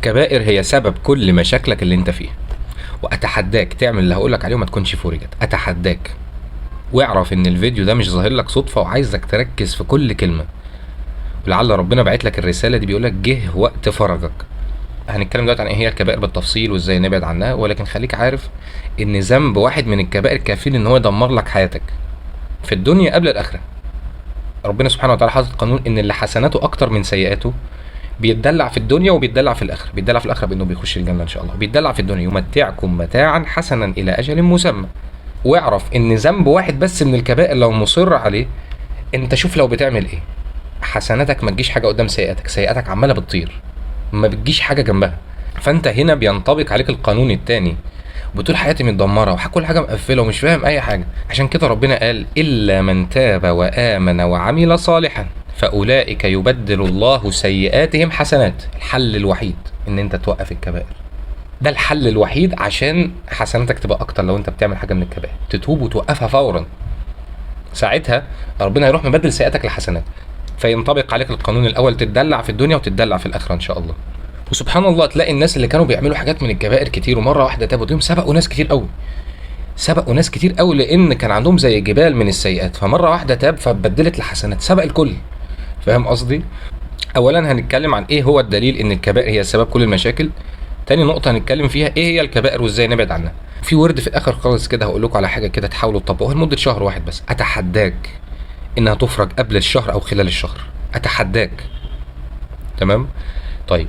الكبائر هي سبب كل مشاكلك اللي انت فيها، واتحداك تعمل اللي هقولك عليه وما تكونش فرجت. اتحداك. واعرف ان الفيديو ده مش ظاهر لك صدفه، وعايزك تركز في كل كلمه، ولعل ربنا بعت لك الرساله دي بيقولك جه وقت فرجك. هنتكلم دلوقتي عن ايه هي الكبائر بالتفصيل وازاي نبعد عنها، ولكن خليك عارف ان ذنب واحد من الكبائر كافي ان هو يدمر لك حياتك في الدنيا قبل الاخره. ربنا سبحانه وتعالى حاطط قانون ان اللي حسناته اكتر من سيئاته بيتدلع في الدنيا وبيتدلع في الاخره. بيتدلع في الاخره بانه بيخش الجنه ان شاء الله، بيتدلع في الدنيا يمتعكم متاعا حسنا الى اجل مسمى. واعرف ان ذنب واحد بس من الكبائر لو مصر عليه، انت شوف لو بتعمل ايه، حسناتك ما تجيش حاجه قدام سيئاتك، سيئاتك عماله بتطير ما بتجيش حاجه جنبها. فانت هنا بينطبق عليك القانون التاني، بتقول حياتي متدمره وكل حاجه مقفله ومش فاهم اي حاجه. عشان كده ربنا قال الا من تاب وامن وعمل صالحا فاولئك يبدل الله سيئاتهم حسنات. الحل الوحيد ان انت توقف الكبائر، ده الحل الوحيد عشان حسناتك تبقى اكتر. لو انت بتعمل حاجه من الكبائر تتوب وتوقفها فورا، ساعتها ربنا هيروح مبدل سيئاتك لحسنات، فينطبق عليك القانون الاول، تتدلع في الدنيا وتتدلع في الاخره ان شاء الله. وسبحان الله تلاقي الناس اللي كانوا بيعملوا حاجات من الكبائر كتير ومره واحده تابوا، دول سبقوا ناس كتير قوي، سبقوا ناس كتير قوي، لان كان عندهم زي جبال من السيئات، فمره واحده تاب فبدلت لحسنات، سبق الكل. فاهم قصدي؟ اولا هنتكلم عن ايه هو الدليل ان الكبائر هي سبب كل المشاكل. تاني نقطه هنتكلم فيها ايه هي الكبائر وازاي نبعد عنها. في ورد في الاخر خالص كده هقول لكم على حاجه كده تحاولوا تطبقوها لمده شهر واحد بس. اتحداك انها تفرج قبل الشهر او خلال الشهر، اتحداك. تمام؟ طيب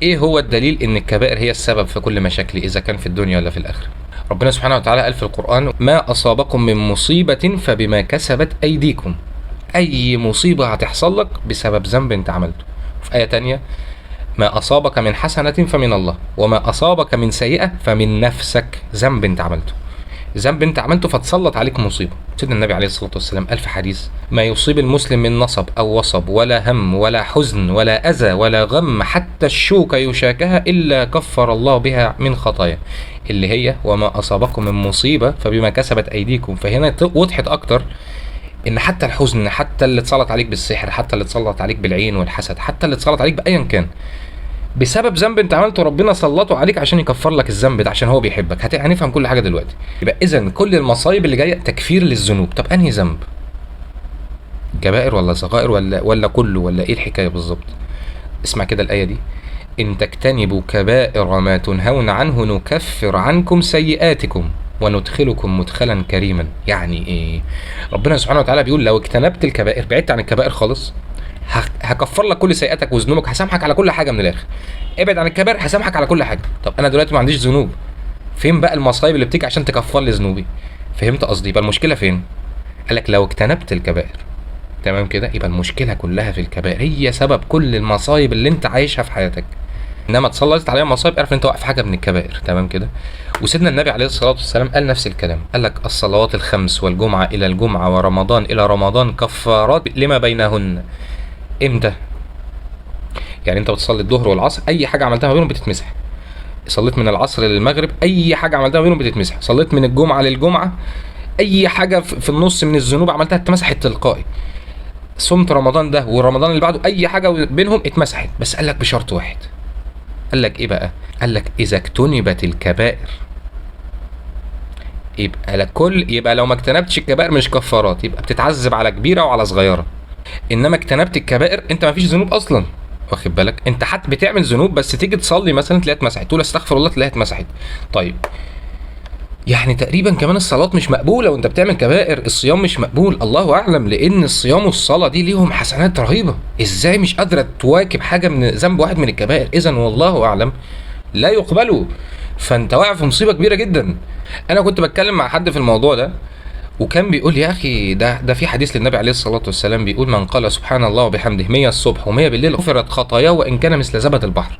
ايه هو الدليل ان الكبائر هي السبب في كل مشاكل اذا كان في الدنيا ولا في الاخره؟ ربنا سبحانه وتعالى قال في القرآن ما اصابكم من مصيبة فبما كسبت ايديكم. اي مصيبة هتحصل لك بسبب ذنب انت عملته. في آية تانية ما اصابك من حسنة فمن الله وما اصابك من سيئة فمن نفسك. ذنب انت عملته، ذنب انت عملته فتسلط عليك مصيبه. سيدنا النبي عليه الصلاه والسلام قال في حديث ما يصيب المسلم من نصب او وصب ولا هم ولا حزن ولا اذى ولا غم حتى الشوكه يشاكها الا كفر الله بها من خطايا، اللي هي وما اصابكم من مصيبه فبما كسبت ايديكم. فهنا وضحت اكتر ان حتى الحزن، حتى اللي اتسلط عليك بالسحر، حتى اللي اتسلط عليك بالعين والحسد، حتى اللي اتسلط عليك بايا كان بسبب ذنب انت عملته، ربنا سلطه عليك عشان يكفر لك الذنب ده، عشان هو بيحبك. هنفهم كل حاجه دلوقتي. يبقى اذا كل المصايب اللي جايه تكفير للذنوب. طب انهي ذنب؟ كبائر ولا صغائر ولا كله ولا ايه الحكايه بالظبط؟ اسمع كده الايه دي، ان تجتنبوا كبائر ما تنهون عنه نكفر عنكم سيئاتكم وندخلكم مدخلا كريما. يعني ايه؟ ربنا سبحانه وتعالى بيقول لو اجتنبت الكبائر، بعدت عن الكبائر خالص، هكفر لك كل سيئاتك وذنوبك، هسامحك على كل حاجه من الاخر. ابعد عن الكبائر هسامحك على كل حاجه. طب انا دلوقتي ما عنديش ذنوب، فين بقى المصايب اللي بتيجي عشان تكفر لي ذنوبي؟ فهمت قصدي؟ يبقى المشكله فين؟ قال لك لو اجتنبت الكبائر. تمام كده؟ يبقى المشكله كلها في الكبائر، هي سبب كل المصايب اللي انت عايشها في حياتك. انما اتسلطت عليها مصايب اعرف ان انت واقف حاجه من الكبائر. تمام كده؟ وسيدنا النبي عليه الصلاه والسلام قال نفس الكلام، قال لك الصلوات الخمس والجمعه الى الجمعه ورمضان الى رمضان كفارات لما بينهن. امتى؟ يعني انت بتصلي الظهر والعصر، اي حاجه عملتها ما بينهم بتتمسح. صليت من العصر للمغرب، اي حاجه عملتها ما بينهم بتتمسح. صليت من الجمعه للجمعه، اي حاجه في النص من الذنوب عملتها اتمسحت تلقائي. صمت رمضان ده ورمضان اللي بعده، اي حاجه بينهم اتمسحت. بس قال لك بشرط واحد. قال لك ايه بقى؟ قال لك اذا اجتنبت الكبائر. يبقى لو ما اجتنبتش الكبائر مش كفارات، يبقى بتتعذب على كبيره وعلى صغيره. انما اجتنبت الكبائر انت ما فيش ذنوب اصلا، واخد بالك؟ انت حتى بتعمل ذنوب بس تيجي تصلي مثلا تلاقيها اتمسحت، تقول استغفر الله تلاقيها اتمسحت. طيب يعني تقريبا كمان الصلاه مش مقبوله وانت بتعمل كبائر، الصيام مش مقبول، الله اعلم، لان الصيام والصلاه دي ليهم حسنات رهيبه. ازاي مش قادره تواكب حاجه من ذنب واحد من الكبائر؟ اذا والله اعلم لا يقبلوا. فانت واقع في مصيبه كبيره جدا. انا كنت بتكلم مع حد في الموضوع ده وكان بيقول يا اخي ده في حديث للنبي عليه الصلاه والسلام بيقول من قال سبحان الله وبحمده 100 الصبح و100 بالليل غفرت خطاياه وان كان مثل زبد البحر.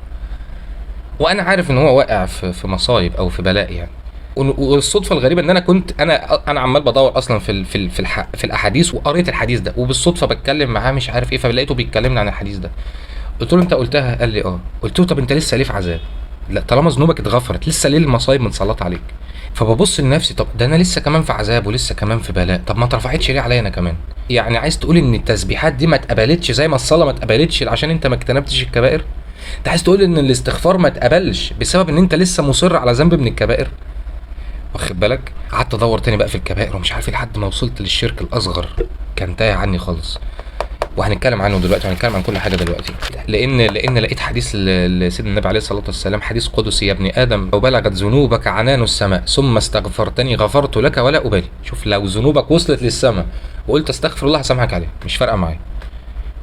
وانا عارف ان هو واقع في مصايب او في بلاء يعني. والصدفه الغريبه ان انا عمال بدور اصلا في الاحاديث، وقريت الحديث ده وبالصدفه بتكلم معاه مش عارف ايه، فلقيته بيتكلمني عن الحديث ده. قلت له انت قلتها؟ قال لي اه. قلت له طب انت لسه ليه في عذاب؟ لا طالما ذنوبك اتغفرت لسه ليه المصايب متسلطه عليك؟ فببص لنفسي طب ده انا لسه كمان في عذاب ولسه كمان في بلاء، طب ما اترفعتش ليه عليا انا كمان؟ يعني عايز تقول ان التسبيحات دي ما اتقبلتش زي ما الصلاه ما اتقبلتش عشان انت ما اجتنبتش الكبائر؟ انت عايز تقول ان الاستغفار ما اتقبلش بسبب ان انت لسه مصر على ذنب من الكبائر؟ واخد بالك؟ قعدت ادور تاني بقى في الكبائر ومش عارف لحد ما وصلت للشرك الاصغر، كان تايه عني خالص، وهنتكلم عنه دلوقتي، وهنتكلم عن كل حاجه دلوقتي. لان لقيت حديث لسيدنا النبي عليه الصلاه والسلام، حديث قدسي: يا ابن ادم لو بلغت ذنوبك عنان السماء ثم استغفرتني غفرت لك ولا ابالي. شوف، لو ذنوبك وصلت للسماء وقلت استغفر الله هسامحك عليها، مش فارقه معايا.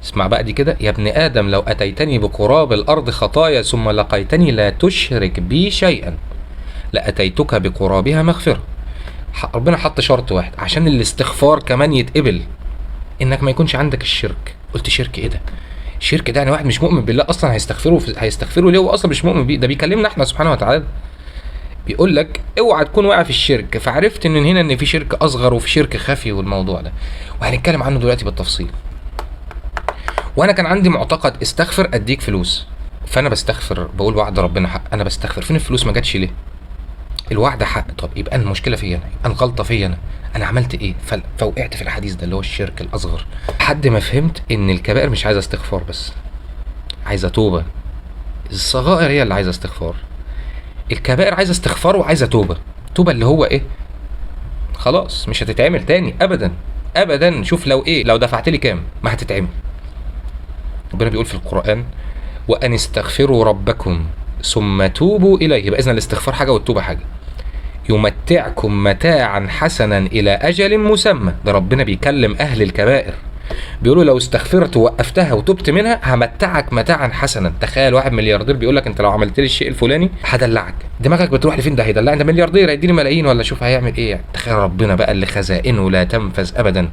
اسمع بقى دي كده: يا ابن ادم لو اتيتني بقراب الارض خطايا ثم لقيتني لا تشرك بي شيئا لاتيتك بقرابها مغفره. ربنا حط شرط واحد عشان الاستغفار كمان يتقبل، انك ما يكونش عندك الشرك. قلت شرك ايه ده؟ شرك ده يعني واحد مش مؤمن بالله اصلا هيستغفره ليه؟ هو اصلا مش مؤمن بيه، ده بيكلمنا احنا سبحانه وتعالى. بيقول لك اوعى تكون واقع في الشرك. فعرفت ان هنا ان في شرك اصغر وفي شرك خفي، والموضوع ده وهنتكلم عنه دلوقتي بالتفصيل. وانا كان عندي معتقد استغفر اديك فلوس، فانا بستغفر بقول وعد ربنا حق، انا بستغفر فين الفلوس؟ ما جاتش ليه؟ الوعد حق. طب يبقى المشكله فيا انا، يبقى الغلطه فيا انا عملت ايه؟ فوقعت في الحديث ده اللي هو الشرك الاصغر، لحد ما فهمت ان الكبائر مش عايزه استغفار بس، عايزه توبه. الصغائر هي اللي عايزه استغفار، الكبائر عايزه استغفار وعايزه توبه. توبه اللي هو ايه؟ خلاص مش هتتعمل تاني ابدا ابدا. شوف لو ايه، لو دفعت لي كام ما هتتعمل. ربنا بيقول في القران: وان استغفروا ربكم ثم توبوا اليه. يبقى اذن الاستغفار حاجه والتوبه حاجه. يمتعكم متاعا حسنا الى اجل مسمى. ده ربنا بيكلم اهل الكبائر، بيقولوا لو استغفرت ووقفتها وتبت منها همتعك متاعا حسنا. تخيل واحد ملياردير بيقول لك انت لو عملت لي الشيء الفلاني هدلعك. دماغك بتروح لفين؟ ده هيدلعني، ده ملياردير هيديني ملايين، ولا شوف هيعمل ايه يعني. تخيل ربنا بقى اللي خزائنه لا تنفذ ابدا،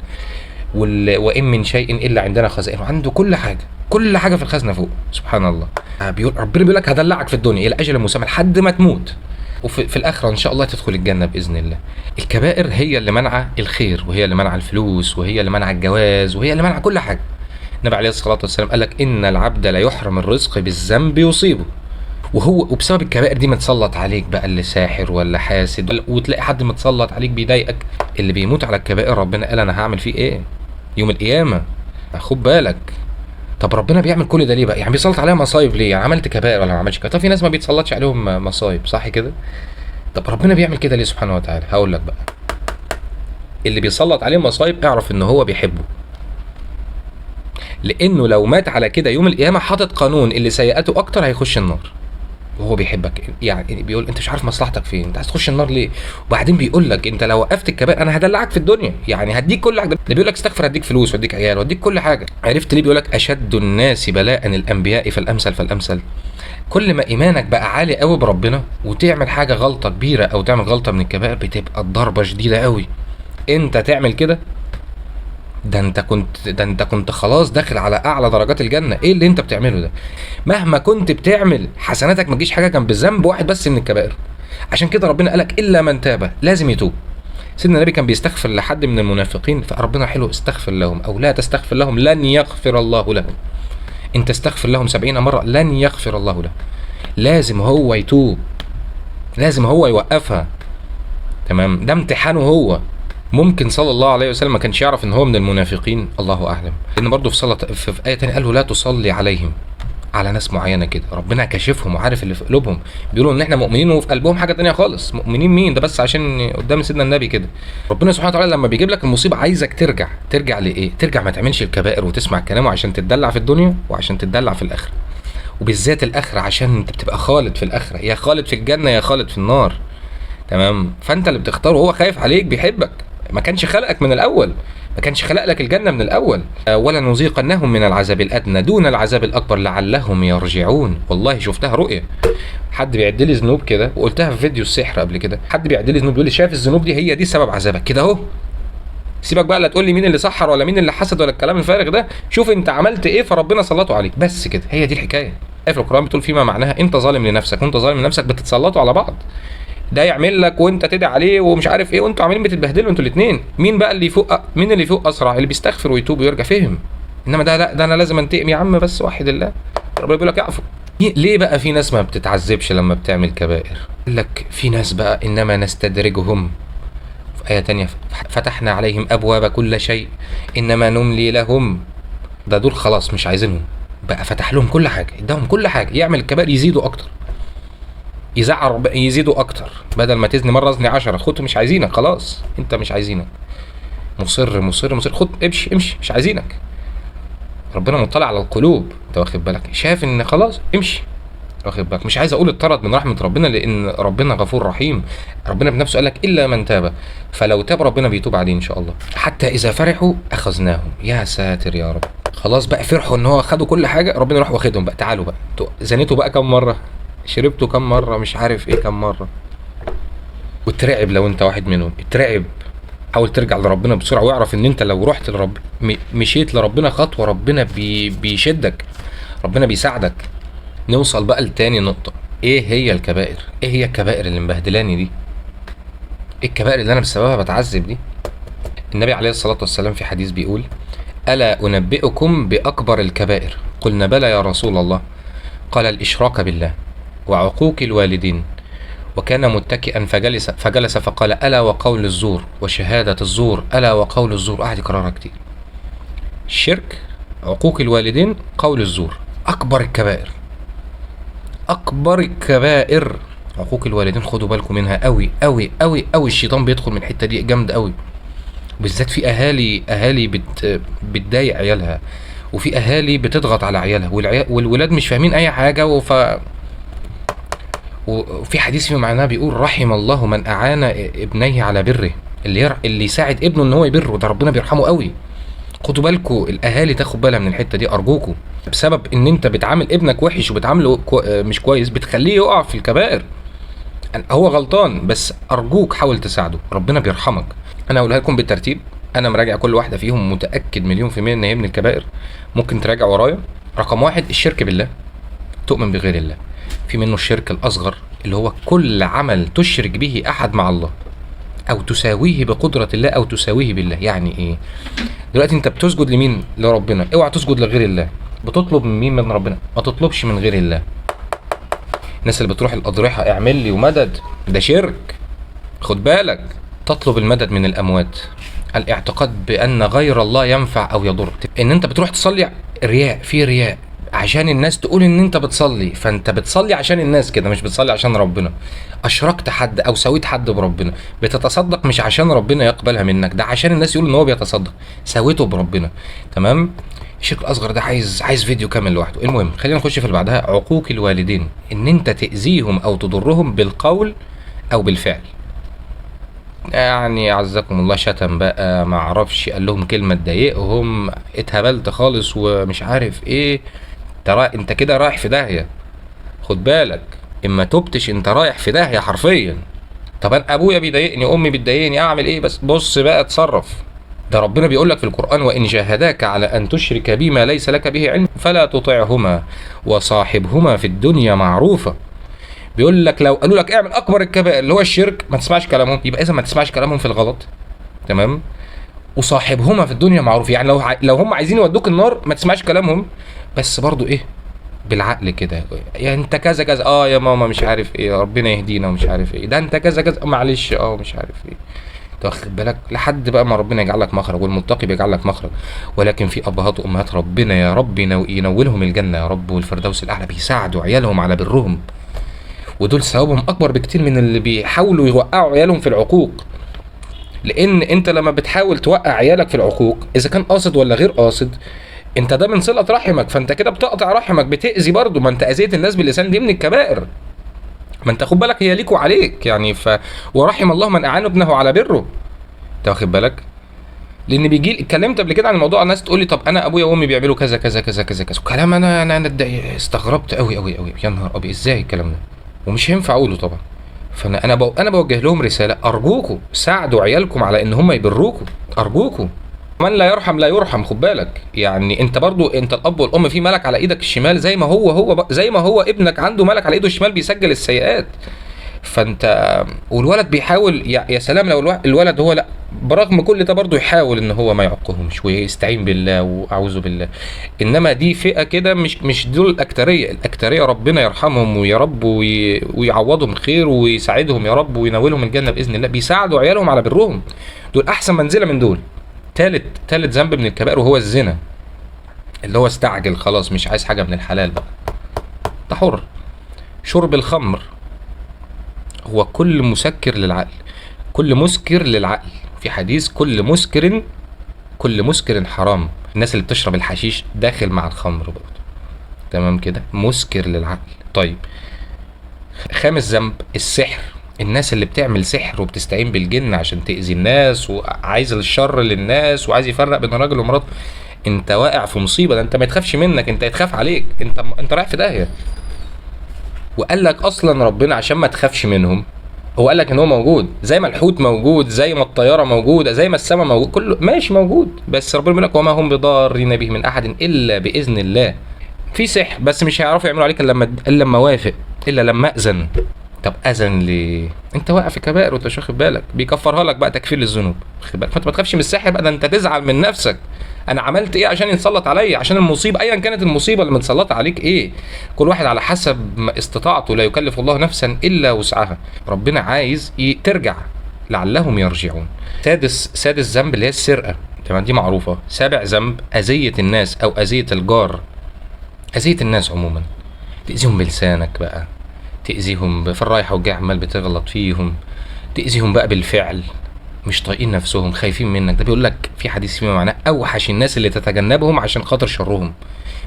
وان من شيء الا عندنا خزائنه، عنده كل حاجه، كل حاجه في الخزنه فوق. سبحان الله. ربنا بيقول لك هدلعك في الدنيا الى اجل مسمى لحد ما تموت، وفي الاخره ان شاء الله تدخل الجنه باذن الله. الكبائر هي اللي منع الخير، وهي اللي منع الفلوس، وهي اللي منع الجواز، وهي اللي منع كل حاجه. النبي عليه الصلاه والسلام قال لك: ان العبد لا يحرم الرزق بالذنب يصيبه. وبسبب الكبائر دي متسلط عليك بقى اللي ساحر ولا حاسد، وتلاقي حد متسلط عليك بيضايقك. اللي بيموت على الكبائر ربنا قال انا هعمل فيه ايه يوم القيامه، خد بالك. طب ربنا بيعمل كل ده ليه بقى؟ يعني بيسلط عليها مصايب ليه؟ يعني عملت كبائر ولا ما عملتش كبائر؟ طب في ناس ما بيتسلطش عليهم مصايب، صح كده؟ طب ربنا بيعمل كده ليه سبحانه وتعالى؟ هقول لك بقى. اللي بيسلط عليه مصايب اعرف ان هو بيحبه، لانه لو مات على كده يوم القيامه حاطط قانون اللي سيئاته اكتر هيخش النار، وهو بيحبك. يعني بيقول انت مش عارف مصلحتك فين، انت عايز تخش النار ليه؟ وبعدين بيقول لك انت لو وقفت الكبائر انا هدلعك في الدنيا، يعني هديك كل حاجه. ده بيقول لك استغفر هديك فلوس واديك عيال واديك كل حاجه. عرفت ليه بيقول لك اشد الناس بلاء الانبياء فالامثل فالامثل؟ كل ما ايمانك بقى عالي قوي بربنا وتعمل حاجه غلطه كبيره او تعمل غلطه من الكبائر بتبقى الضربه شديده قوي. انت تعمل كده ده انت كنت خلاص داخل على اعلى درجات الجنه. ايه اللي انت بتعمله ده؟ مهما كنت بتعمل حسناتك ما تجيش حاجه جنب الذنب واحد بس من الكبائر. عشان كده ربنا قالك الا من تاب، لازم يتوب. سيدنا النبي كان بيستغفر لحد من المنافقين، فربنا حلو: استغفر لهم او لا تستغفر لهم لن يغفر الله لهم. انت استغفر لهم 70 مره لن يغفر الله لهم. لازم هو يتوب، لازم هو يوقفها. تمام؟ ده امتحانه هو. ممكن صلى الله عليه وسلم ما كانش يعرف ان هو من المنافقين، الله اعلم. لان برضه في ايه تانية قال له لا تصلي عليهم، على ناس معينه كده ربنا كاشفهم وعارف اللي في قلوبهم. بيقولوا ان احنا مؤمنين وفي قلبهم حاجه تانية خالص. مؤمنين مين ده؟ بس عشان قدام سيدنا النبي كده. ربنا سبحانه وتعالى لما بيجيب لك المصيبه عايزك ترجع لايه؟ ترجع ما تعملش الكبائر وتسمع كلامه عشان تتدلع في الدنيا وعشان تتدلع في الاخره، وبالذات الاخره عشان انت بتبقى خالد في الاخره، يا خالد في الجنه يا خالد في النار. تمام؟ فانت اللي بتختاره، هو خايف عليك بيحبك، ما كانش خلقك من الاول، ما كانش خلق لك الجنه من الاول. ولا نذيقنهم من العذاب الادنى دون العذاب الاكبر لعلهم يرجعون. والله شفتها رؤيه. حد بيعد لي ذنوب كده، وقلتها في فيديو السحر قبل كده، حد بيعد لي ذنوب بيقول لي شايف الذنوب دي هي دي سبب عذابك كده اهو. سيبك بقى لا تقول لي مين اللي سحر ولا مين اللي حسد ولا الكلام الفارغ ده، شوف انت عملت ايه فربنا سلطه عليك، بس كده. هي دي الحكايه. في القران بتقول فيما معناها انت ظالم لنفسك وانت ظالم لنفسك بتتسلطوا على بعض، ده يعمل لك وانت تدعي عليه ومش عارف ايه، وانتوا عاملين بتتبهدلوا انتوا الاثنين. مين بقى اللي يفوق؟ مين اللي يفوق اسرع؟ اللي بيستغفر ويتوب ويرجع، فهم. انما ده لا، ده انا لازم انتقم يا عم، بس وحد الله. ربنا بيقول لك اعفو. ليه بقى في ناس ما بتتعذبش لما بتعمل كبائر؟ قال لك في ناس بقى انما نستدرجهم، في آية تانية فتحنا عليهم ابواب كل شيء انما نملي لهم. ده دول خلاص مش عايزينهم، بقى فتح لهم كل حاجه، اداهم كل حاجه، يعمل الكبائر يزيدوا اكتر، يزعر يزيدوا اكتر، بدل ما تزني مره ازني 10. خد مش عايزينك خلاص، انت مش عايزينك، مصر مصر مصر، خد امشي امشي مش عايزينك. ربنا مطلع على القلوب، انت واخد بالك، شاف ان خلاص امشي، واخد بالك. مش عايز اقول اتطرد من رحمه ربنا، لان ربنا غفور رحيم. ربنا بنفسه قال لك الا من تاب، فلو تاب ربنا بيتوب عليه ان شاء الله. حتى اذا فرحوا اخذناهم، يا ساتر يا رب. خلاص بقى فرحوا ان هو خدوا كل حاجه، ربنا يروح واخدهم بقى، تعالوا بقى انتوا زنيتوا بقى كم مره، شربتوا كم مره، مش عارف ايه كم مره. واترعب لو انت واحد منهم، اترعب. حاول ترجع لربنا بسرعه، واعرف ان انت لو رحت لرب مشيت لربنا خطوه، ربنا بيشدك، ربنا بيساعدك. نوصل بقى لتاني نقطه، ايه هي الكبائر؟ ايه هي الكبائر اللي مبهدلاني دي؟ ايه الكبائر اللي انا بسببها بتعذب دي؟ النبي عليه الصلاه والسلام في حديث بيقول: الا انبئكم باكبر الكبائر؟ قلنا بلى يا رسول الله. قال: الاشراك بالله، وعقوق الوالدين. وكان متكئا فجلس فقال: الا وقول الزور، وشهاده الزور، الا وقول الزور. قعد يكررها كتير. الشرك، عقوق الوالدين، قول الزور، اكبر الكبائر، اكبر الكبائر عقوق الوالدين. خدوا بالكم منها قوي قوي قوي قوي، الشيطان بيدخل من الحته دي جامد قوي، بالذات في اهالي بتضايق عيالها، وفي اهالي بتضغط على عيالها، والولاد مش فاهمين اي حاجه. وفي حديث في معناه بيقول: رحم الله من اعان ابنيه على بره، اللي يساعد ابنه ان هو يبره، ده ربنا بيرحمه قوي. خدوا بالكم الاهالي تاخد بالها من الحته دي ارجوكم، بسبب ان انت بتعامل ابنك وحش وبتعامله مش كويس، بتخليه يقع في الكبائر. هو غلطان، بس ارجوك حاول تساعده، ربنا بيرحمك. انا هقولها لكم بالترتيب، انا مراجع كل واحده فيهم، متاكد مليون في الميه ان هي من الكبائر، ممكن تراجع ورايا. رقم 1: الشرك بالله، تؤمن بغير الله. في منه الشرك الاصغر، اللي هو كل عمل تشرك به احد مع الله، او تساويه بقدره الله، او تساويه بالله. يعني ايه؟ دلوقتي انت بتسجد لمين؟ لربنا. اوعى تسجد لغير الله. بتطلب من مين؟ من ربنا. ما تطلبش من غير الله. الناس اللي بتروح الاضرحه اعمل لي ومدد، ده شرك، خد بالك. تطلب المدد من الاموات، الاعتقاد بان غير الله ينفع او يضر. ان انت بتروح تصلي رياء، في رياء عشان الناس تقول ان انت بتصلي، فانت بتصلي عشان الناس كده، مش بتصلي عشان ربنا. اشركت حد او سويت حد بربنا. بتتصدق مش عشان ربنا يقبلها منك، ده عشان الناس يقولوا ان هو بيتصدق، سويته بربنا. تمام. الشرك الاصغر ده عايز فيديو كامل لوحده. المهم خلينا نخش في اللي بعدها، عقوق الوالدين، ان انت تاذيهم او تضرهم بالقول او بالفعل. يعني عزكم الله، شتم بقى، ما اعرفش، قال لهم كلمه تضايقهم، اتهبلت خالص ومش عارف ايه. انت كده رايح في داهيه، خد بالك. اما تبتش انت رايح في داهيه حرفيا. طب انا ابويا بيضايقني، امي بتضايقني، اعمل ايه؟ بس بص بقى اتصرف. ده ربنا بيقول لك في القران: وان جاهداك على ان تشرك بي ما ليس لك به علم فلا تطعهما وصاحبهما في الدنيا معروفا. بيقول لك لو قالوا لك اعمل اكبر الكبائر اللي هو الشرك، ما تسمعش كلامهم، يبقى اذا ما تسمعش كلامهم في الغلط. تمام. وصاحبهما في الدنيا معروف، يعني لو هم عايزين يودوك النار ما تسمعش كلامهم، بس برضو ايه، بالعقل كده. يعني انت كذا كذا، يا ماما مش عارف ايه، ربنا يهدينا ومش عارف ايه، ده انت كذا كذا، معلش مش عارف ايه. واخد بالك، لحد بقى ما ربنا يجعل لك مخرج، والمتقي بيجعل لك مخرج. ولكن في ابهات وامهات ربنا يا رب ينولهم الجنه يا رب والفردوس الاعلى، بيساعدوا عيالهم على برهم، ودول ثوابهم اكبر بكتير من اللي بيحاولوا يوقعوا عيالهم في العقوق. لان انت لما بتحاول توقع عيالك في العقوق، اذا كان قاصد ولا غير قاصد، انت ده من صله رحمك، فانت كده بتقطع رحمك، بتاذي برضه. ما انت اذيت الناس باللسان، دي من الكبائر. ما انت خد بالك، هي ليك وعليك يعني. ورحم الله من اعان ابنه على بره، انت واخد بالك. لان بيجي اتكلمت قبل كده عن الموضوع، الناس تقول لي: طب انا ابويا وامي بيعملوا كذا كذا كذا كذا كذا، كلام انا استغربت قوي قوي قوي، يا نهار ابيض، ازاي الكلام ده؟ ومش هينفع اقوله طبعا. انا بوجه لهم رساله: ارجوكم ساعدوا عيالكم على ان هم يبروكم، ارجوكم. من لا يرحم لا يرحم، خد بالك. يعني انت برضو، انت الاب والام في ملك على ايدك الشمال، زي ما هو ابنك عنده ملك على ايده الشمال بيسجل السيئات. فانت والولد بيحاول، يا سلام لو الولد هو لا، برغم كل ده برضه يحاول ان هو ما يعقهمش ويستعين بالله واعوذ بالله. انما دي فئه كده، مش دول الاكتريه ربنا يرحمهم ويا رب ويعوضهم خير ويساعدهم يا رب وينولهم الجنه باذن الله، بيساعدوا عيالهم على برهم. دول احسن منزله من دول. تالت ذنب من الكبائر وهو الزنا. اللي هو استعجل خلاص مش عايز حاجة من الحلال بقى، ده حر. شرب الخمر هو كل مسكر للعقل، كل مسكر للعقل. في حديث كل مسكر حرام. الناس اللي بتشرب الحشيش داخل مع الخمر برضه، تمام كده، مسكر للعقل. طيب، خامس ذنب السحر. الناس اللي بتعمل سحر وبتستعين بالجن عشان تأذي الناس وعايز الشر للناس وعايز يفرق بين راجل ومراته، انت واقع في مصيبه. ده انت ما يتخافش منك، انت يتخاف عليك، انت رايح في داهيه. وقال لك اصلا ربنا عشان ما تخافش منهم، هو قال لك ان هو موجود، زي ما الحوت موجود، زي ما الطياره موجوده، زي ما السماء موجود، كله ماشي موجود، بس ربنا بيقول لك وما هم بضارين به من احد الا باذن الله. في سحر بس مش هيعرفوا يعملوا عليك الا لما وافق، الا لما اذن. طب اذن ليه؟ انت واقع في كبائر وانت مش واخد بالك، بيكفرها لك بقى تكفير للذنوب، واخد بالك؟ فانت ما تخافش من السحر بقى، ده انت تزعل من نفسك. انا عملت ايه عشان يتسلط عليا؟ عشان المصيبه ايا كانت المصيبه اللي متسلطه عليك ايه، كل واحد على حسب ما استطاعته، لا يكلف الله نفسا الا وسعها. ربنا عايز ترجع لعلهم يرجعون. سادس ذنب اللي هي السرقه، تمام، دي معروفه. سابع ذنب اذيه الناس او اذيه الجار، اذيه الناس عموما، تاذيهم بلسانك بقى، تأذيهم في الرايحة والجاية، عمال بتغلط فيهم، تأذيهم بقى بالفعل، مش طايقين نفسهم، خايفين منك. ده بيقول لك في حديث فيما معناه اوحش الناس اللي تتجنبهم عشان خاطر شرهم،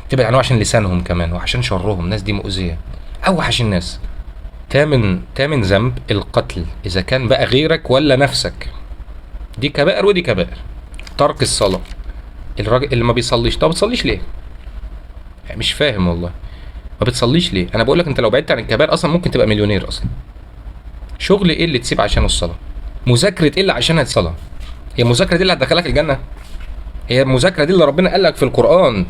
تبعد عنهم عشان لسانهم كمان وعشان شرهم، الناس دي مؤذية، اوحش الناس. تامن ذنب القتل، اذا كان بقى غيرك ولا نفسك، دي كبائر ودي كبائر. ترك الصلاة، الراجل اللي ما بيصليش، طب بتصليش ليه؟ يعني مش فاهم والله، ما بتصليش ليه؟ انا بقول لك انت لو بعدت عن الكبائر اصلا ممكن تبقى مليونير اصلا. شغل ايه اللي تسيب عشان الصلاه؟ مذاكره ايه اللي عشانها الصلاه؟ هي المذاكره دي اللي هتدخلك الجنه؟ هي المذاكره دي اللي ربنا قال لك في القران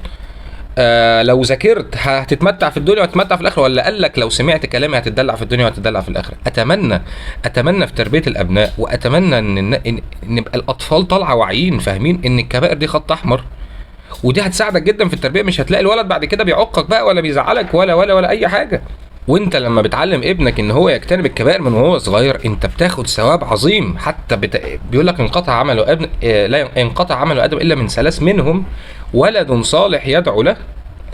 لو ذاكرت هتتمتع في الدنيا وهتتمتع في الاخره، ولا قال لك لو سمعت كلامي هتتدلع في الدنيا وهتتدلع في الاخره؟ اتمنى في تربيه الابناء، واتمنى ان نبقى الاطفال طالعه واعيين فاهمين ان الكبائر دي خط احمر، ودي هتساعدك جدا في التربيه. مش هتلاقي الولد بعد كده بيعقك بقى ولا بيزعلك ولا اي حاجه. وانت لما بتعلم ابنك ان هو يجتنب الكبائر من وهو صغير، انت بتاخد ثواب عظيم. حتى بيقول لك انقطع عمل ادم، لا ينقطع عمل ادم الا من ثلاث، منهم ولد صالح يدعو له.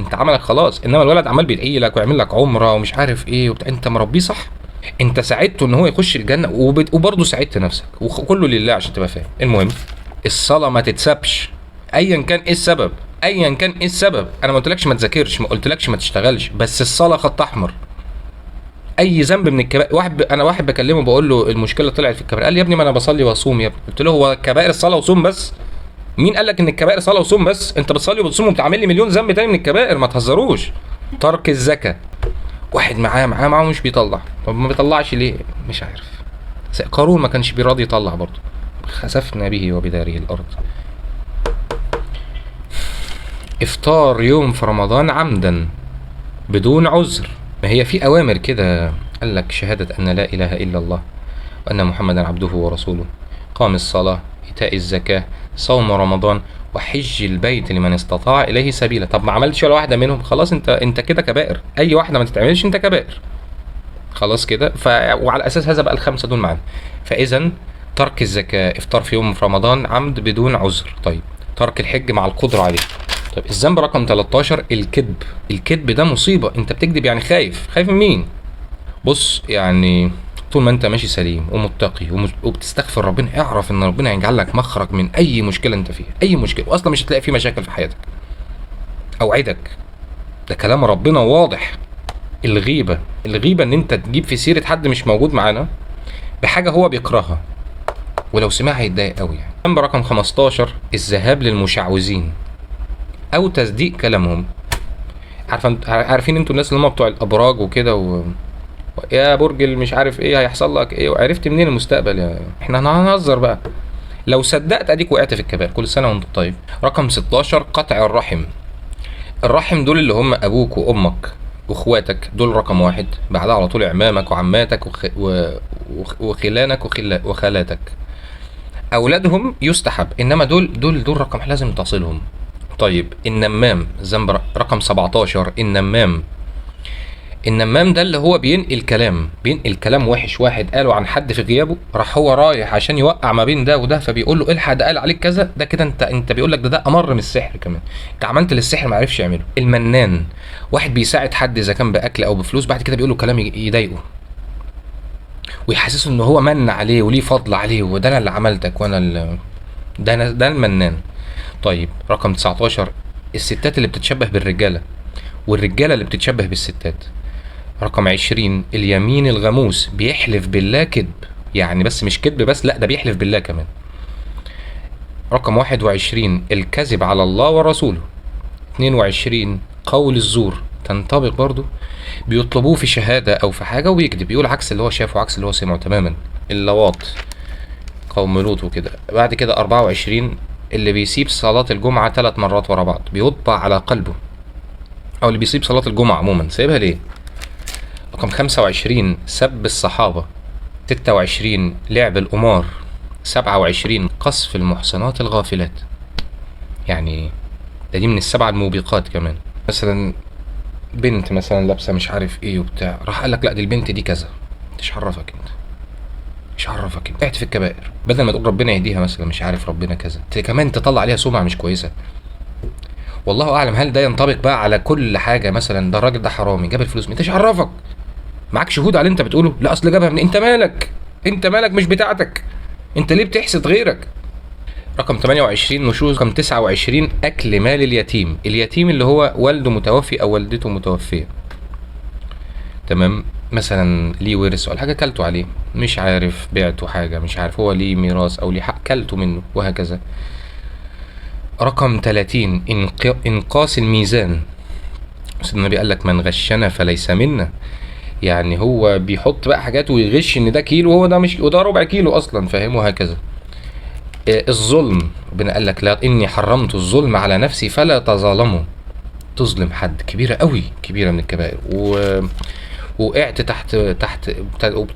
انت عملك خلاص، انما الولد عمال بيدعي لك ويعمل لك عمره ومش عارف ايه انت مربيه صح، انت ساعدته ان هو يخش الجنه وبرضه ساعدت نفسك، وكله لله عشان تبقى فاهم. المهم، الصلاه ما تتسابش ايا كان ايه السبب، ايا كان ايه السبب. انا ما قلتلكش ما تذاكرش، ما قلتلكش ما تشتغلش، بس الصلاه خط احمر. اي ذنب من الكبائر، واحد بكلمه بقول له المشكله طلعت في الكبائر، قال لي يا ابني ما انا بصلي واصوم يا ابني. قلت له هو الكبائر الصلاه وصوم بس؟ مين قال لك ان الكبائر صلاه وصوم بس؟ انت بتصلي وبتصوم وبتعمل لي مليون ذنب تاني من الكبائر، ما تهزروش. ترك الزكاه، واحد معاه مش بيطلع، طب ما بيطلعش ليه؟ مش عارف. قارون ما كانش بيراضي يطلع برضه، خسفنا به وبداره الارض. افطار يوم في رمضان عمدا بدون عذر، ما هي في اوامر كده، قال لك شهادة ان لا اله الا الله وان محمدا عبده ورسوله، قام الصلاة، ايتاء الزكاة، صوم رمضان، وحج البيت لمن استطاع اليه سبيلا. طب ما عملتش ولا واحدة منهم، خلاص انت كده كبائر، اي واحدة ما تتعملش انت كبائر، خلاص كده. وعلى اساس هذا بقى الخمسة دول معانا. فاذا ترك الزكاة، افطار في يوم في رمضان عمد بدون عذر. طيب، ترك الحج مع القدرة عليه. طيب، الذنب رقم 13 الكذب. الكذب ده مصيبة، انت بتكذب يعني خايف من مين؟ بص، يعني طول ما انت ماشي سليم ومتقي وبتستغفر ربنا، اعرف ان ربنا هيجعل لك مخرج من اي مشكلة انت فيها، اي مشكلة، واصلا مش هتلاقي فيه مشاكل في حياتك، اوعدك، ده كلام ربنا واضح. الغيبة ان انت تجيب في سيرة حد مش موجود معانا بحاجة هو بيكرهها، ولو سمعها هيتضايق قوي يعني. الذنب رقم 15 الذهاب للمشعوذين او تصديق كلامهم. عارفين انتوا الناس اللي هم بتوع الابراج وكده يا برج مش عارف ايه هيحصل لك ايه، وعرفت منين المستقبل؟ يا احنا هنهزر بقى. لو صدقت اديك وقعت في الكبائر. كل سنه وانت طيب. رقم 16 قطع الرحم. الرحم دول اللي هم ابوك وامك واخواتك، دول رقم واحد، بعدها على طول عمامك وعماتك وخلانك وخالاتك. اولادهم يستحب، انما دول رقم لازم تصلهم. طيب، النمام، ذنب رقم 17 النمام. النمام ده اللي هو بينقل كلام وحش، واحد قاله عن حد في غيابه، راح هو رايح عشان يوقع ما بين ده وده، فبيقول له الحق ده قال عليك كذا، ده كده انت بيقول لك ده امر من السحر كمان، انت عملت للسحر ما عرفش يعمله. المنان، واحد بيساعد حد اذا كان باكل او بفلوس، بعد كده بيقول له كلام يضايقه ويحسسه ان هو من عليه وليه فضل عليه، وده انا اللي عملتك وانا اللي ده المنان. طيب رقم 19، الستات اللي بتتشبه بالرجاله والرجاله اللي بتتشبه بالستات. رقم 20، اليمين الغموس، بيحلف بالله كذب، يعني بس مش كذب بس، لا ده بيحلف بالله كمان. رقم 21، الكذب على الله ورسوله. 22، قول الزور، تنطبق برضو، بيطلبوه في شهادة أو في حاجة ويكذب، يقول عكس اللي هو شافه وعكس اللي هو سمعه تماما. اللواط، قوم لوط وكده. بعد كده 24، اللي بيسيب صلاة الجمعة 3 مرات ورا بعض بيطبع على قلبه، أو اللي بيسيب صلاة الجمعة عموما سايبها ليه. رقم 25، سب الصحابة. 26، لعب القمار. 27، قذف المحصنات الغافلات، يعني دي من ال7 الموبقات كمان. مثلا بنت مثلا لابسه مش عارف ايه وبتاع، راح قال لك لا دي البنت دي كذا، مش عرفك انت، مش عرفك انت وقعت في الكبائر. بدل ما تقول ربنا يهديها مثلا مش عارف ربنا كذا، كمان تطلع عليها سمعه مش كويسه. والله اعلم هل ده ينطبق بقى على كل حاجه؟ مثلا ده الراجل ده حرامي جاب الفلوس، ما انتش عرفك، معاك شهود على اللي انت بتقوله؟ لا اصل جابها من، انت مالك، انت مالك، مش بتاعتك، انت ليه بتحسد غيرك؟ رقم 28 نشوز. رقم 29، اكل مال اليتيم. اليتيم اللي هو والده متوفي او والدته متوفيه، تمام، مثلا ليه ورث ولا حاجه كلته عليه، مش عارف بعته حاجه، مش عارف هو ليه ميراث او ليه حق كلته منه وهكذا. رقم 30، انقاص الميزان. سيدنا النبي قال لك من غشنا فليس منا، يعني هو بيحط بقى حاجات ويغش ان ده كيلو وهو ده مش، وده ربع كيلو اصلا، فاهم، وهكذا. الظلم، ربنا قال لك لا اني حرمت الظلم على نفسي فلا تظالموا. تظلم حد كبيره قوي، كبيره من الكبائر. وقعت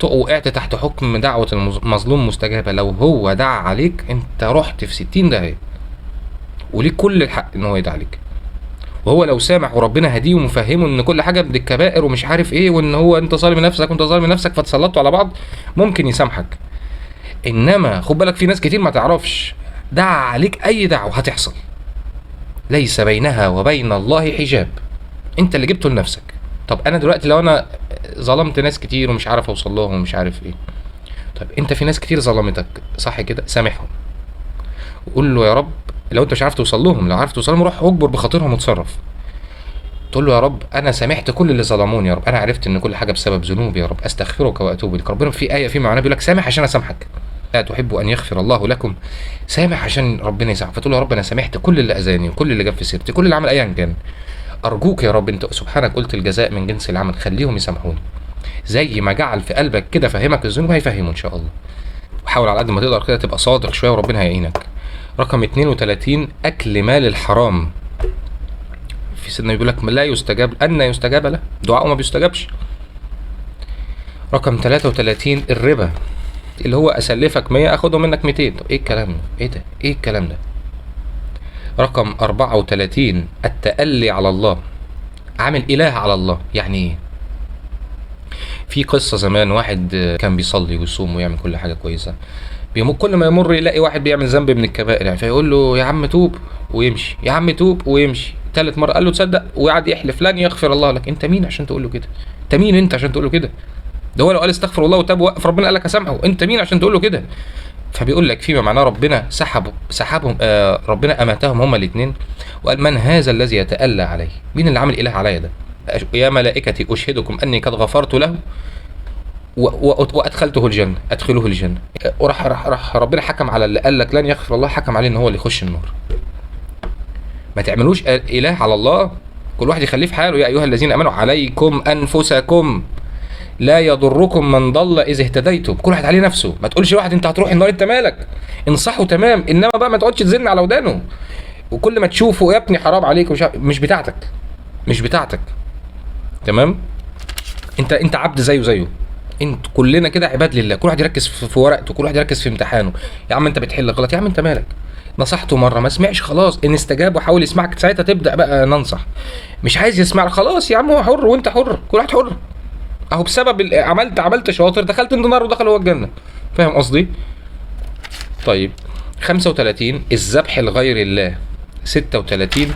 وقعت تحت حكم دعوه المظلوم مستجابه، لو هو دعا عليك انت رحت في 60 داهيه، وليك كل الحق ان هو يدعي عليك. وهو لو سامح وربنا هديه ومفهمه ان كل حاجه من الكبائر ومش عارف ايه، وان هو انت ظالم نفسك وانت ظالم نفسك فتسلطوا على بعض، ممكن يسامحك. انما خد بالك في ناس كتير ما تعرفش، دعا عليك اي دعوه هتحصل، ليس بينها وبين الله حجاب، انت اللي جبته لنفسك. طب انا دلوقتي لو انا ظلمت ناس كتير ومش عارف اوصل لهم ومش عارف ايه، طب انت في ناس كتير ظلمتك صح كده، سامحهم وقول له يا رب، لو انت مش عارف توصل لهم، لو عارف توصل لهم روح اجبر بخاطرهم وتصرف، تقول له يا رب انا سامحت كل اللي ظلموني، يا رب انا عرفت ان كل حاجه بسبب ذنوبي، يا رب استغفرك واتوب اليك. ربنا في ايه في معناه بيقول لك سامح عشان اسامحك، لا تحب ان يغفر الله لكم، سامح عشان ربنا يسامحك. فتقول له يا رب انا سامحت كل اللي اذاني وكل اللي جاب في سيرتي، كل اللي عمل ايا كان، ارجوك يا رب انت سبحانك قلت الجزاء من جنس العمل، خليهم يسامحوني، زي ما جعل في قلبك كده فهمك الذنوب هيفهمه ان شاء الله. وحاول على قد ما تقدر كده تبقى صادق شويه وربنا هيعينك. رقم 32، اكل مال الحرام. في سيدنا بيقول لك لا يستجاب، ان يستجاب له دعاءه ما بيستجابش. رقم 33، الربا، اللي هو اسلفك 100 اخده منك 200. طب ايه الكلام ده؟ ايه ده؟ ايه الكلام ده؟ رقم 34، التألي على الله، عامل اله على الله. يعني ايه؟ في قصة زمان، واحد كان بيصلي ويصوم ويعمل كل حاجة كويسة، كل ما يمر يلاقي واحد بيعمل ذنب من الكبائر، يعني فيقول له يا عم توب ويمشي، يا عم توب ويمشي. 3 مرة قال له تصدق، وقعد يحلف لن يغفر الله لك. انت مين عشان تقول له كده؟ انت مين انت عشان تقول له كده؟ ده هو لو قال استغفر الله وتاب وقف ربنا قال لك اسامحه، انت مين عشان تقول له كده؟ فبيقول لك فيما معناه ربنا سحبهم، ربنا اماتهم هما الاثنين، وقال من هذا الذي يتألى عليه؟ مين اللي عامل اله عليا ده؟ يا ملائكتي اشهدكم اني قد غفرت له وادخلته الجنه، ادخلوه الجنه. وراح ربنا حكم على اللي قال لك لن يغفر الله، حكم عليه ان هو اللي يخش النار. ما تعملوش اله على الله، كل واحد يخليه في حاله. يا ايها الذين امنوا عليكم انفسكم لا يضركم من ضل اذا اهتديتم، كل واحد عليه نفسه. ما تقولش واحد انت هتروح النار، انت مالك، انصحه تمام، انما بقى ما تقعدش تزن على ودانه، وكل ما تشوفه يا ابني حرام عليك مش بتاعتك، مش بتاعتك، تمام؟ انت عبد زيه، انت كلنا كده عباد لله، كل واحد يركز في ورقته، كل واحد يركز في امتحانه. يا عم انت بتحل غلط، يا عم انت مالك، نصحته مره ما سمعش، خلاص ان استجاب وحاول يسمعك ساعتها تبدا بقى ننصح. مش عايز يسمع، خلاص يا عم هو حر وانت حر، كل واحد حر. اهو بسبب عملت شاطر دخلت انت النار ودخل هو الجنه. فاهم قصدي؟ طيب 35 الذبح لغير الله. 36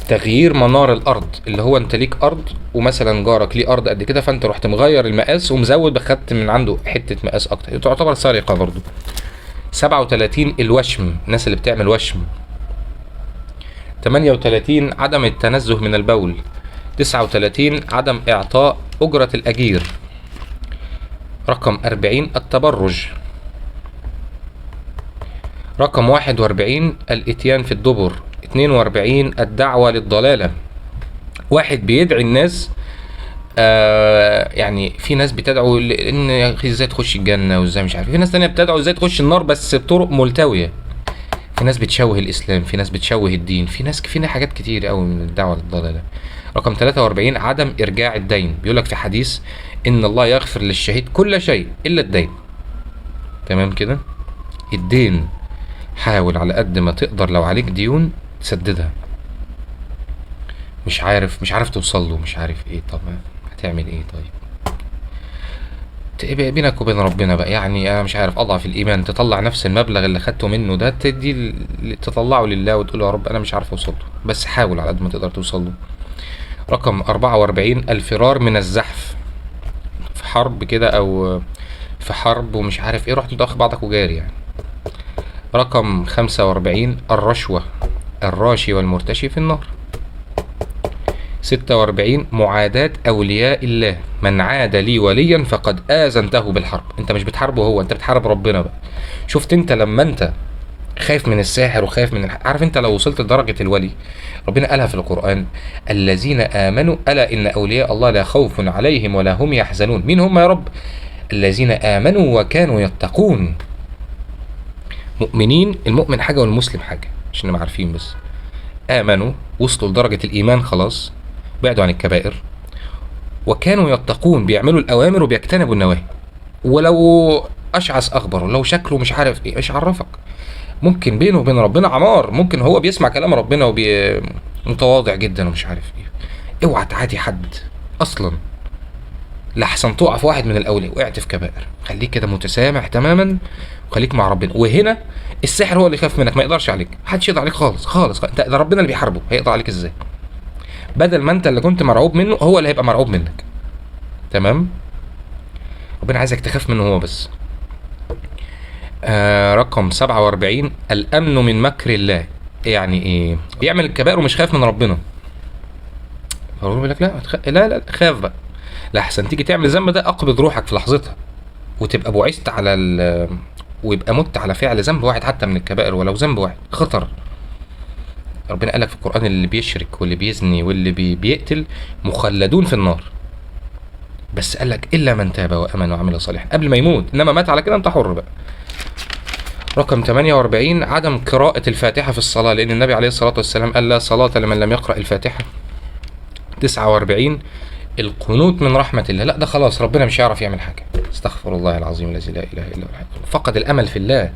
تغيير منار الارض، اللي هو انت ليك ارض ومثلا جارك ليه ارض قد كده، فانت رحت مغير المقاس ومزود بخدت من عنده حته مقاس اكتر، تعتبر سرقه برضو. 37 الوشم، الناس اللي بتعمل وشم. 38 عدم التنزه من البول. 39 عدم اعطاء اجرة الاجير. رقم 40 التبرج. رقم 41 الاتيان في الدبر. 42 الدعوة للضلالة، واحد بيدعي الناس يعني في ناس بتدعو ان يا اخي ازاي تخش الجنة وازاي مش عارف، في ناس تانية بتدعو ازاي تخش النار بس بطرق ملتوية. في ناس بتشوه الاسلام، في ناس بتشوه الدين، في حاجات كتير قوي من الدعوة للضلالة. رقم 43 عدم ارجاع الدين، بيقولك في حديث ان الله يغفر للشهيد كل شيء الا الدين. تمام كده؟ الدين حاول على قد ما تقدر، لو عليك ديون تسددها. مش عارف توصل له، مش عارف ايه، طب هتعمل ايه؟ طيب بينك وبين ربنا بقى، يعني انا مش عارف، اضعف الايمان تطلع نفس المبلغ اللي خدته منه ده تطلعه لله وتقول له يا رب انا مش عارف اوصل له، بس حاول على قد ما تقدر توصل له. رقم 44 الفرار من الزحف، في حرب كده او في حرب ومش عارف ايه، رحت متأخر بعضك وجاري يعني. رقم 45 الرشوة، الراشي والمرتشي في النار. 46 معاداة أولياء الله، من عاد لي وليا فقد آذنته بالحرب. انت مش بتحاربه هو، انت بتحارب ربنا بقى. شفت انت لما انت خايف من الساحر وخايف من عارف انت لو وصلت لدرجة الولي، ربنا قالها في القرآن الذين آمنوا ألا إن أولياء الله لا خوف عليهم ولا هم يحزنون. مين هم يا رب؟ الذين آمنوا وكانوا يتقون. مؤمنين، المؤمن حاجة والمسلم حاجة عشان نبقى عارفين بس. آمنوا وصلوا لدرجة الإيمان خلاص، بعدوا عن الكبائر، وكانوا يتقون بيعملوا الأوامر وبيجتنبوا النواهي. ولو أشعث أخبر، ولو شكله مش عارف إيه، إيش عرفك؟ ممكن بينه وبين ربنا عمار، ممكن هو بيسمع كلام ربنا متواضع جدا ومش عارف إيه. اوعى تعادي حد أصلا، لحسن تقع في واحد من الأولياء وقعت في كبائر. خليك كده متسامح تماما وخليك مع ربنا. وهنا السحر هو اللي يخاف منك، ما يقدرش عليك، محدش يقدر عليك خالص. ده ربنا اللي بيحاربه، هيقدر عليك ازاي؟ بدل ما انت اللي كنت مرعوب منه، هو اللي هيبقى مرعوب منك. تمام؟ ربنا عايزك تخاف منه هو بس. رقم 47 الامن من مكر الله. يعني ايه؟ بيعمل الكبائر ومش خايف من ربنا، فهو بيقول لك لا خاف بقى، لحسن تيجي تعمل ذنب ده اقبض روحك في لحظتها وتبقى بعثت على ويبقى مت على فعل ذنب واحد حتى من الكبائر، ولو ذنب واحد خطر. ربنا قالك في القرآن اللي بيشرك واللي بيزني واللي بيقتل مخلدون في النار، بس قالك إلا من تاب وأمن وعمل صالحا قبل ما يموت، إنما مات على كده أنت حر بقى. رقم 48 عدم قراءة الفاتحة في الصلاة، لأن النبي عليه الصلاة والسلام قال لا صلاة لمن لم يقرأ الفاتحة. 49 القنوط من رحمة الله، لا ده خلاص ربنا مش هيعرف يعمل حاجة، استغفر الله العظيم الذي لا إله إلا هو، فقد الأمل في الله.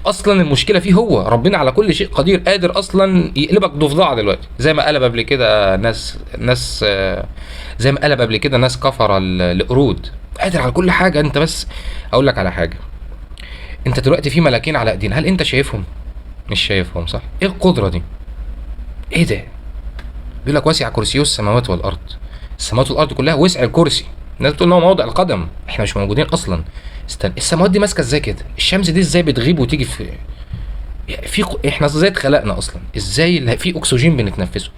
اصلا المشكله فيه هو، ربنا على كل شيء قدير، قادر اصلا يقلبك ضفدعه دلوقتي، زي ما قلب قبل كده ناس زي ما قلب قبل كده ناس كفر القرود، قادر على كل حاجه. انت بس اقول لك على حاجه، انت دلوقتي في ملاكين على ايدينا، هل انت شايفهم؟ مش شايفهم صح؟ ايه القدره دي؟ ايه ده؟ بيقول لك وسع كرسيه السماوات والارض، السماوات والارض كلها وسع الكرسي. الناس بتقول ان هو موضع القدم، احنا مش موجودين اصلا. استنى، السماوات دي ماسكه ازاي كده؟ الشمس دي ازاي بتغيب وتيجي احنا ازاي اتخلقنا اصلا؟ ازاي في اكسجين بنتنفسه؟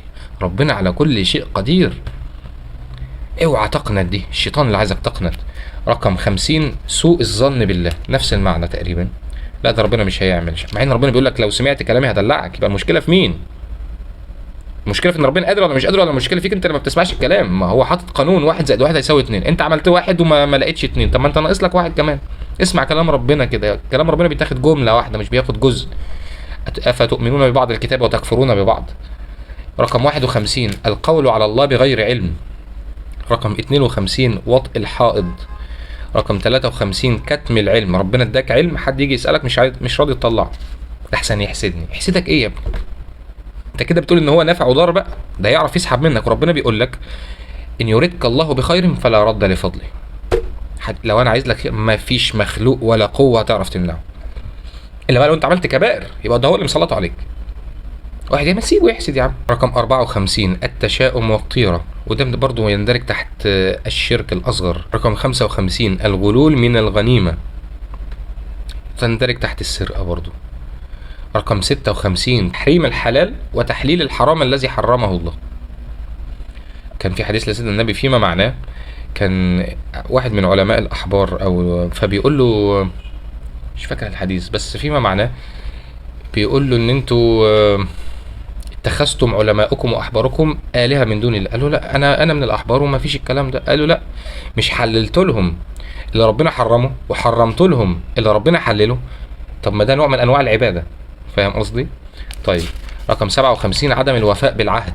ربنا على كل شيء قدير. اوعى تقنط، دي الشيطان اللي عايزك تقنط. رقم 50 سوء الظن بالله، نفس المعنى تقريبا. لا ده ربنا مش هيعمل، مع ان ربنا بيقول لك لو سمعت كلامي هدلعك. يبقى المشكله في مين؟ المشكله في ان ربنا قادر ولا مش قادر، ولا المشكله فيك انت اللي ما بتسمعش الكلام؟ ما هو حاطط قانون 1 زائد 1 هيساوي 2، انت عملت 1 وما لقيتش 2، طب ما انت ناقص لك 1 كمان. اسمع كلام ربنا كده، كلام ربنا بيتاخد جمله واحده مش بياخد جزء. افتؤمنون ببعض الكتاب وتكفرون ببعض. رقم 51 القول على الله بغير علم. رقم 52 وطء الحائض. رقم 53 كتم العلم، ربنا اداك علم حد يجي يسالك مش راضي تطلعه. لحسن يحسدني. يحسدك ايه يا ابني؟ انت كده بتقول ان هو نافع وضار بقى، ده يعرف يسحب منك. وربنا بيقول لك ان يردك الله بخير فلا رد لفضله. لو انا عايز لك خير ما فيش مخلوق ولا قوه هتعرف تمنعه، الا بقى لو انت عملت كبائر يبقى ده هو اللي مسلطه عليك. واحد يا ما تسيبه يحسد يا عم. رقم 54 التشاؤم والطيره، وده برضه يندرج تحت الشرك الاصغر. رقم 55 الغلول من الغنيمه، تندرج تحت السرقه برضه. رقم 56 تحريم الحلال وتحليل الحرام الذي حرمه الله. كان في حديث لسيدنا النبي فيما معناه، كان واحد من علماء الأحبار أو فبيقول له، مش فاكر الحديث بس فيما معناه، بيقول له إن أنتوا اتخذتم علماءكم وأحباركم آلهة من دون الله. قال له لا، أنا من الأحبار وما فيش الكلام ده. قال له لا، مش حللت لهم اللي ربنا حرمه وحرمت لهم اللي ربنا حلله؟ طب ما ده نوع من أنواع العبادة، فاهم قصدي؟ طيب رقم 57 عدم الوفاء بالعهد.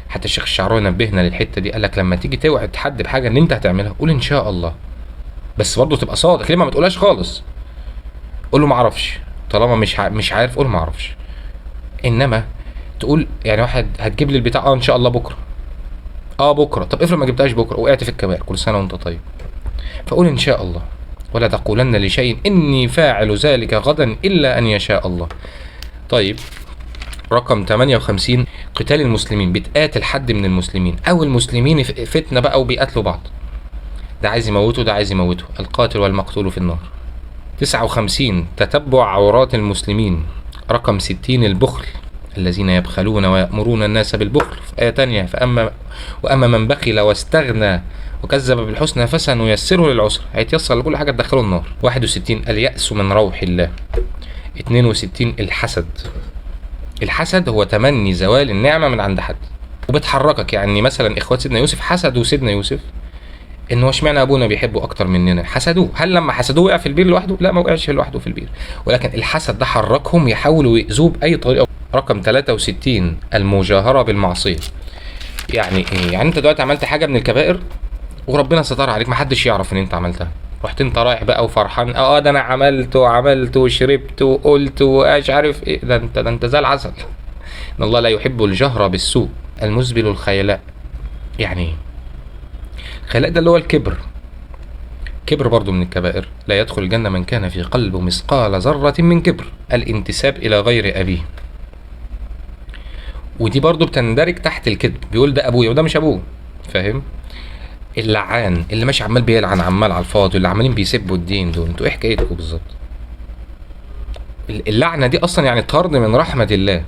حتى الشيخ الشعراوي نبهنا للحته دي، قال لك لما تيجي توعد حد بحاجه ان انت هتعملها قول ان شاء الله، بس برضه تبقى صادق. ليه ما تقولهاش خالص؟ قول له ما اعرفش، طالما مش عارف قول ما اعرفش. انما تقول يعني واحد هتجيب لي البتاع ان شاء الله بكره، بكره، طب افرض ما جبتهاش بكره وقعت في الكبائر، كل سنه وانت طيب. فقول ان شاء الله، ولا تقولن لشيء اني فاعل ذلك غدا الا ان يشاء الله. طيب رقم 58 قتال المسلمين، بتقاتل حد من المسلمين او المسلمين فتنه بقى وبيقاتلوا بعض، ده عايز يموته ده عايز يموته، القاتل والمقتول في النار. 59 تتبع عورات المسلمين. رقم 60 البخل، الذين يبخلون ويأمرون الناس بالبخل. في آية تانية وأما من بخل واستغنى وكذب بالحسنى فسنيسره للعسر، هيتيسر لكل حاجة تدخله النار. 61 اليأس من روح الله. 62 الحسد هو تمني زوال النعمة من عند حد وبتحركك. يعني مثلا اخوات سيدنا يوسف حسدوا سيدنا يوسف ان هو اشمعنى ابونا بيحبه اكتر مننا، حسدوه. هل لما حسدوه وقع في البير لوحده؟ لا، ما وقعش لوحده في البير، ولكن الحسد ده حركهم يحاولوا يؤذوه باي طريقه. رقم 63 المجاهره بالمعصيه. يعني ايه؟ يعني انت دلوقتي عملت حاجه من الكبائر وربنا ستر عليك، ما حدش يعرف ان انت عملتها، رحت انت رايح بقى وفرحان، ده انا عملت وشربت وقلت ومش عارف ايه، ده انت زي العسل. ان الله لا يحب الجهر بالسوء. المزبل الخيلاء، يعني الخيلاء ده اللي هو الكبر. كبر برضو من الكبائر. لا يدخل الجنة من كان في قلبه مثقال ذرة من كبر. الانتساب إلى غير أبيه، ودي برضو بتندرج تحت الكذب. بيقول ده أبويا وده مش أبوه، فاهم؟ اللعان اللي ماشي عمال بيلعن عمال على الفاضي، اللي عمالين بيسبوا الدين دول، انتوا ايه حكايتكم بالظبط؟ اللعنة دي أصلا يعني طرد من رحمة الله.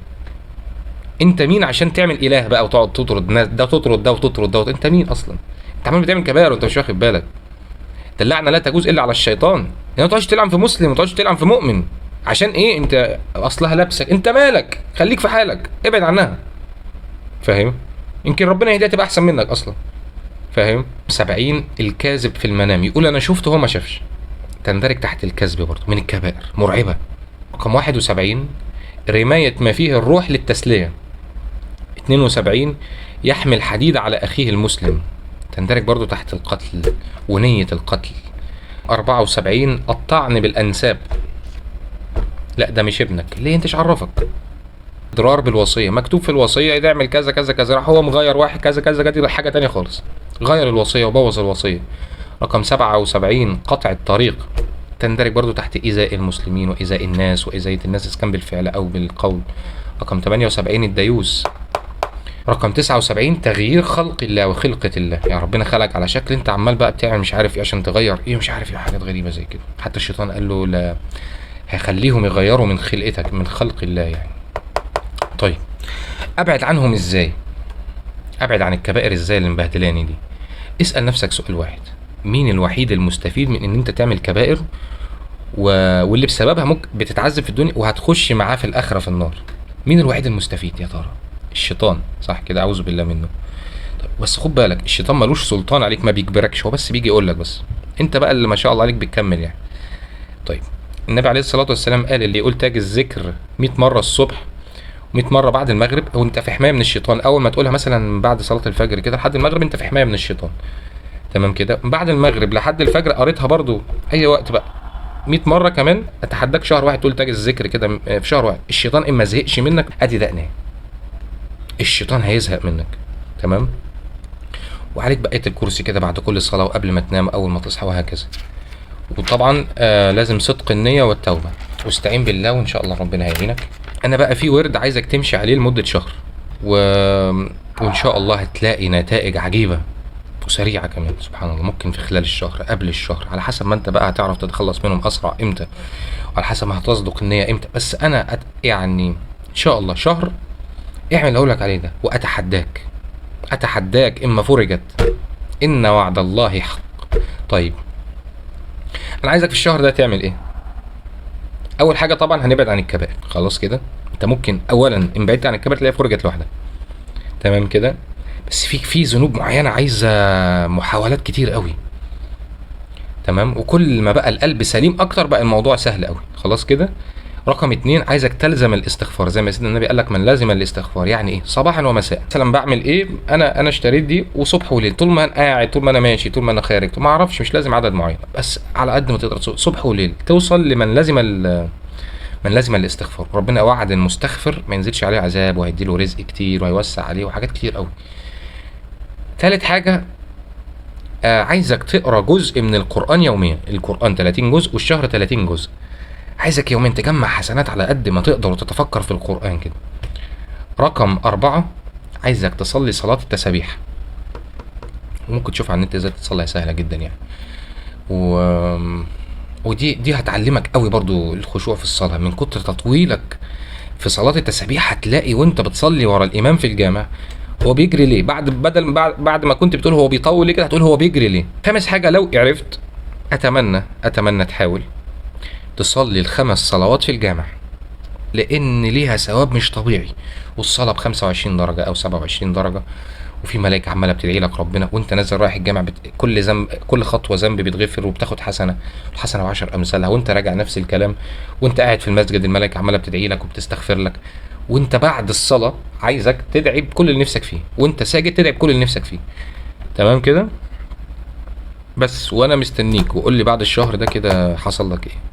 انت مين عشان تعمل اله بقى وتقعد تطرد ناس، ده تطرد ده وتطرد ده؟ انت مين اصلا؟ انت عمال بتعمل كبائر وانت مش واخد بالك. ده اللعنه لا تجوز الا على الشيطان. يعني ما تقعدش تلعن في مسلم، ما تقعدش تلعن في مؤمن. عشان ايه؟ انت اصلها لابسك، انت مالك؟ خليك في حالك، ابعد عنها، فاهم؟ يمكن ربنا يهديها تبقى احسن منك اصلا، فاهم؟ 70 الكاذب في المنام، يقول انا شفته هو ما شافش، تندرج تحت الكذب برضه من الكبائر، مرعبه. رقم 71 رمايه ما فيه الروح للتسليه. 72 يحمل حديد على أخيه المسلم، تندرج برضو تحت القتل ونية القتل. 74 الطعن بالأنساب. لا ده مش ابنك، ليه؟ انتش عرفك؟ اضرار بالوصية، مكتوب في الوصية إذا اعمل كذا كذا كذا، راح هو مغير واحد كذا كذا كذا، حاجة تانية خالص، غير الوصية وبوظ الوصية. رقم 77 قطع الطريق، تندرج برضو تحت إيذاء المسلمين وإيذاء الناس وإيذاء الناس إذا كان بالفعل أو بالقول. رقم 78 الديوث. رقم 79 تغيير خلق الله وخلقة الله، يعني ربنا خلق على شكل، انت عمال بقى بتعمل مش عارف ايه عشان تغير ايه، مش عارف ايه، حاجات غريبة زي كده. حتى الشيطان قال له لا، هيخليهم يغيروا من خلقتك، من خلق الله يعني. طيب ابعد عنهم ازاي؟ ابعد عن الكبائر ازاي اللي مبهدلاني دي؟ اسأل نفسك سؤال واحد، مين الوحيد المستفيد من ان انت تعمل كبائر واللي بسببها ممكن بتتعذب في الدنيا وهتخش معاه في الاخرة في النار؟ مين الوحيد المستفيد يا ترى؟ الشيطان، صح كده؟ اعوذ بالله منه. طيب بس خد بالك، الشيطان ملوش سلطان عليك، ما بيجبركش، هو بس بيجي يقول لك بس، انت بقى اللي ما شاء الله عليك بتكمل يعني. طيب النبي عليه الصلاه والسلام قال اللي يقول تاج الذكر 100 مره الصبح و100 مره بعد المغرب، او انت في حمايه من الشيطان. اول ما تقولها مثلا بعد صلاه الفجر كده لحد المغرب انت في حمايه من الشيطان، تمام كده؟ بعد المغرب لحد الفجر قريتها برضو اي وقت بقى، 100 مره كمان، اتحداك شهر واحد تقول تاج الذكر كده في شهر واحد، الشيطان اما زهقش منك ادي دقناه، الشيطان هيزهق منك. تمام. وعليك بقيه الكرسي كده بعد كل صلاه وقبل ما تنام اول ما تصحى وهكذا. وطبعا لازم صدق النيه والتوبه، واستعين بالله وان شاء الله ربنا هيعينك. انا بقى في ورد عايزك تمشي عليه لمده شهر و... وان شاء الله هتلاقي نتائج عجيبه وسريعه كمان. سبحان الله، ممكن في خلال الشهر، قبل الشهر، على حسب ما انت بقى هتعرف تتخلص منهم اسرع امتى، وعلى حسب ما هتصدق النيه امتى. بس انا يعني ان شاء الله شهر اعمل اللي اقولك عليه ده، واتحداك، اتحداك اما فرجت ان وعد الله حق. طيب انا عايزك في الشهر ده تعمل ايه؟ اول حاجه طبعا هنبعد عن الكبائر، خلاص كده. انت ممكن اولا ان بعدت عن الكبائر تلاقيها فرجت لوحدها، تمام كده. بس في ذنوب معينه عايزه محاولات كتير قوي، تمام. وكل ما بقى القلب سليم اكتر بقى الموضوع سهل قوي، خلاص كده. رقم 2 عايزك تلزم الاستغفار، زي ما سيدنا النبي قال لك من لازم الاستغفار. يعني ايه؟ صباحا ومساء. مثلا بعمل ايه؟ انا اشتريت دي وصبح وليل، طول ما انا قاعد، طول ما انا ماشي، طول ما انا خارج، ما اعرفش، مش لازم عدد معين، بس على قد ما تقدر صبح وليل توصل لمن لازم من لازم الاستغفار. ربنا وعد المستغفر ما ينزلش عليه عذاب، وهيديله رزق كتير وهيوسع عليه وحاجات كتير قوي. ثالث حاجه عايزك تقرا جزء من القران يوميا. القران 30 جزء والشهر 30 جزء. عايزك يومين تجمع حسنات على قد ما تقدر وتتفكر في القرآن كده. رقم 4 عايزك تصلي صلاة التسابيح، وممكن تشوف على النت ازاي تصليها، سهلة جدا يعني. ودي هتعلمك قوي برضو الخشوع في الصلاة. من كتر تطويلك في صلاة التسابيح هتلاقي وانت بتصلي ورا الامام في الجامع هو بيجري ليه، بعد ما كنت بتقول هو بيطول ليه كده هتقول هو بيجري ليه. خامس حاجة لو عرفت، اتمنى تحاول تصلي ال5 صلوات في الجامع، لان ليها ثواب مش طبيعي. والصلاه ب25 درجه او 27 درجه، وفي ملائكه عماله بتدعي لك ربنا وانت نازل رايح الجامع. كل ذنب، كل خطوه ذنب بتغفر وبتاخد حسنه، الحسنه ب10 امثالها. وانت راجع نفس الكلام، وانت قاعد في المسجد الملائكه عماله بتدعي لك وبتستغفر لك. وانت بعد الصلاه عايزك تدعي بكل اللي نفسك فيه، وانت ساجد تدعي بكل اللي نفسك فيه، تمام كده. بس وانا مستنيك، وقول لي بعد الشهر ده كده حصل لك ايه.